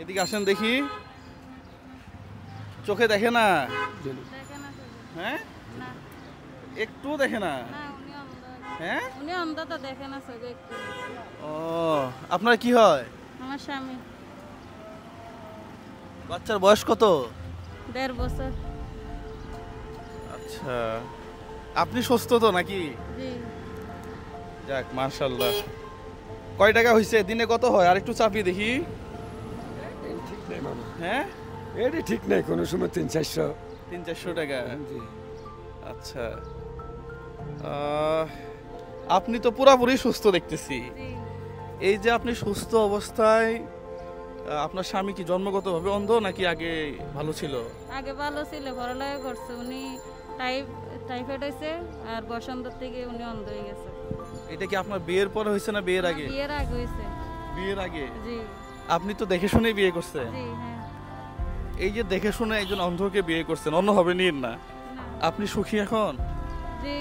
এদিকে আসেন দেখি, চোখে দেখে না? হ্যাঁ, একটু দেখে না? হ্যাঁ, উনি অন্ধ তো দেখে না চোখে একটু। ও, আপনার কি হয়? আমার স্বামী। বাচ্চার বয়স কত? 1.5 বছর। আচ্ছা, আপনি সুস্থ তো নাকি? জি। যাক মাশাআল্লাহ। কয় টাকা হইছে? দিনে কত হয়? আর একটু চাপিয়ে দেখি। ঠিক নেই মামা, হ্যাঁ, এটি ঠিক নেই, কোনো সময় 300-400। 300-400 টাকা। জি। আচ্ছা, আপনি তো পুরাপুরি সুস্থ দেখতেছি। জি। এই যে আপনি সুস্থ অবস্থায়, আপনার স্বামী কি জন্মগতভাবে অন্ধ নাকি আগে ভালো ছিল? আগে ভালো ছিল, পড়ালেখা করছে। উনি টাইফয়েড হয়েছে আর বসন্ত থেকে উনি অন্ধ হয়ে গেছে। এটা কি আপনার বিয়ের পরে হয়েছে না বিয়ের আগে? বিয়ের আগে হয়েছে। বিয়ের আগে? জি। আপনি তো দেখে শুনে বিয়ে করছেন। জি। হ্যাঁ। এই যে দেখে শুনে একজন অন্ধকে বিয়ে করছেন, অন্য হবে নিন না, না। আপনি সুখী এখন? জি,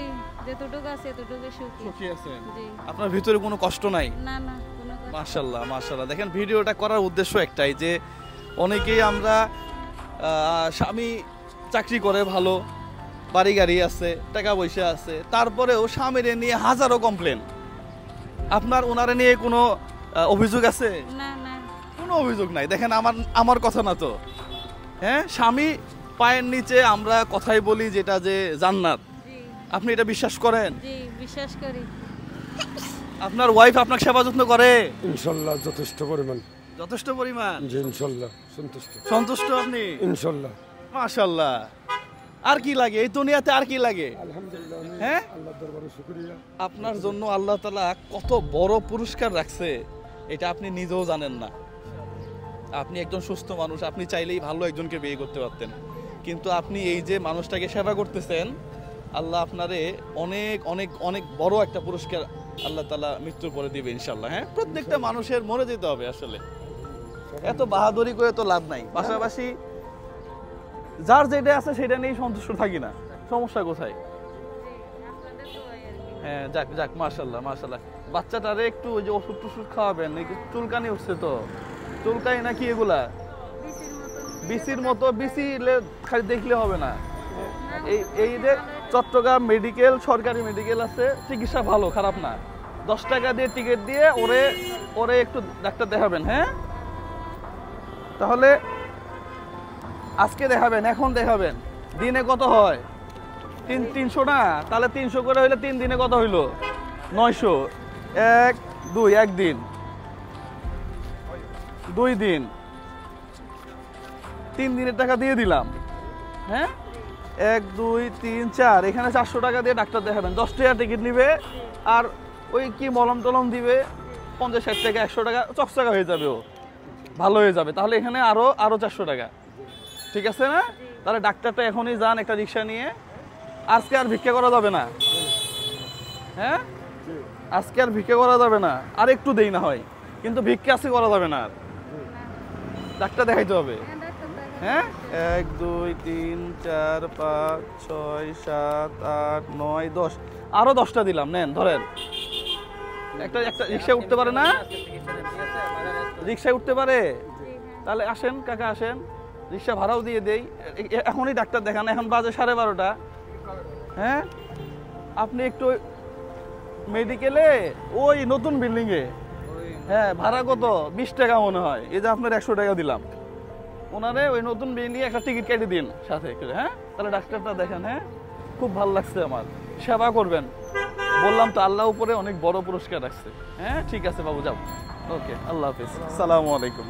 যেতটুকু আছে এতটুকু সুখী। সুখী আছেন? জি। আপনার ভিতরে কোনো কষ্ট নাই? না না, কোনো কথা। মাশাআল্লাহ মাশাআল্লাহ। দেখেন, ভিডিওটা করার উদ্দেশ্য একটাই যে অনেকেই আমরা স্বামী চাকরি করে, ভালো বাড়ি গাড়ি আছে, টাকা পয়সা আছে, তারপরেও স্বামীরে নিয়ে হাজারো কমপ্লেন। আপনার ওনারে নিয়ে কোনো অভিযোগ আছে? না না। কোনো অভিযোগ নাই। দেখেন, আমার কথা না তো। হ্যাঁ, স্বামী পায়ের নিচে আমরা কথাই বলি যেটা যে জান্নাত। জি। আপনি এটা বিশ্বাস করেন? জি, বিশ্বাস করি। আপনার ওয়াইফ আপনাকে সেবা যত্ন করে? ইনশাল্লাহ যথেষ্ট পরিমাণ। যথেষ্ট পরিমাণ? জি, ইনশাল্লাহ সন্তুষ্ট। সন্তুষ্ট আপনি? ইনশাল্লাহ। মাশাআল্লাহ। আর কি লাগে এই দুনিয়াতে? আর কি লাগে? আলহামদুলিল্লাহ, হ্যাঁ, আল্লাহর দরবারে শুকরিয়া। আপনার জন্য আল্লাহ তাআলা কত বড় পুরস্কার রাখছে এটা আপনি নিজেও জানেন না। আপনি একজন সুস্থ মানুষ, আপনি চাইলেই ভালো একজনকে বিয়ে করতে পারতেন, কিন্তু আপনি এই যে মানুষটাকে সেবা করতেছেন, আল্লাহ আপনারে অনেক অনেক অনেক বড় একটা পুরস্কার আল্লাহ তাআলা মৃত্যুর পরে দিবে ইনশাআল্লাহ। হ্যাঁ, প্রত্যেকটা মানুষের মরে যেতে হবে আসলে, এত বাহাদুরি করে তো লাভ নাই। পাশাপাশি যার যেটা আছে সেটা নিয়েই সন্তুষ্ট থাকি না, সমস্যা কোথায়? আপনাদের দোয়াই আর কি। হ্যাঁ, যাক যাক মাশাআল্লাহ মাশাআল্লাহ। বাচ্চাটারে একটু ওই যে ওষুধ টষুধ খাওয়াবেন, চুলকানি উঠছে তো। চুলকানি নাকি এগুলা? বিসির মতো? বিসি খালি দেখলে হবে না। এই যে চট্টগ্রাম মেডিকেল, সরকারি মেডিকেল আছে, চিকিৎসা ভালো, খারাপ না। 10 টাকা দিয়ে টিকিট দিয়ে ওরে একটু ডাক্তার দেখাবেন। হ্যাঁ, তাহলে আজকে দেখাবেন, এখন দেখাবেন। দিনে কত হয়? 300 না? তাহলে 300 করে হইলে 3 দিনে কত হইলো? 900। 1 2 একদিন, 2 দিন, 3 দিনের টাকা দিয়ে দিলাম। হ্যাঁ, 1 2 3 4, এখানে 400 টাকা দিয়ে ডাক্তার দেখাবেন। 10 টাকা টিকিট নিবে, আর ওই কি মলম টলম দিবে 50-60 টাকা, 100 টাকা চকচকা হয়ে যাবে, ও ভালো হয়ে যাবে। তাহলে এখানে আরো 400 টাকা। ঠিক আছে না? তাহলে ডাক্তারটা এখনই যান একটা রিক্সা নিয়ে। আজকে আর ভিক্ষা করা যাবে না। হ্যাঁ, আজকে আর ভিক্ষা করা যাবে না। আর একটু দেই না হয়, কিন্তু ভিক্ষা আজকে করা যাবে না। আর ডাক্তার দেখাইতে হবে। হ্যাঁ, 1 2 3 4 5 6 7 8 9 10, আরো 10টা দিলাম। নেন, ধরেন। একটা রিক্সায় উঠতে পারে না? রিক্সায় উঠতে পারে? তাহলে আসেন কাকা, আসেন, রিক্সা ভাড়াও দিয়ে দেই। এখনই ডাক্তার দেখান, এখন বাজে 12:30। হ্যাঁ, আপনি একটু মেডিকেলে ওই নতুন বিল্ডিং এ। হ্যাঁ, ভাড়া কত? 20 টাকা মনে হয়। এই যে আপনার 100 টাকা দিলাম, ওনারে ওই নতুন বিল্ডিং একটা টিকিট কেটে দিন সাথে। হ্যাঁ, তাহলে ডাক্তারটা দেখেন। হ্যাঁ, খুব ভালো লাগছে আমার। সেবা করবেন, বললাম তো, আল্লাহ উপরে অনেক বড় পুরস্কার রাখছে। হ্যাঁ, ঠিক আছে বাবু, যাও। ওকে, আল্লাহ হাফিজ, আসসালামু আলাইকুম।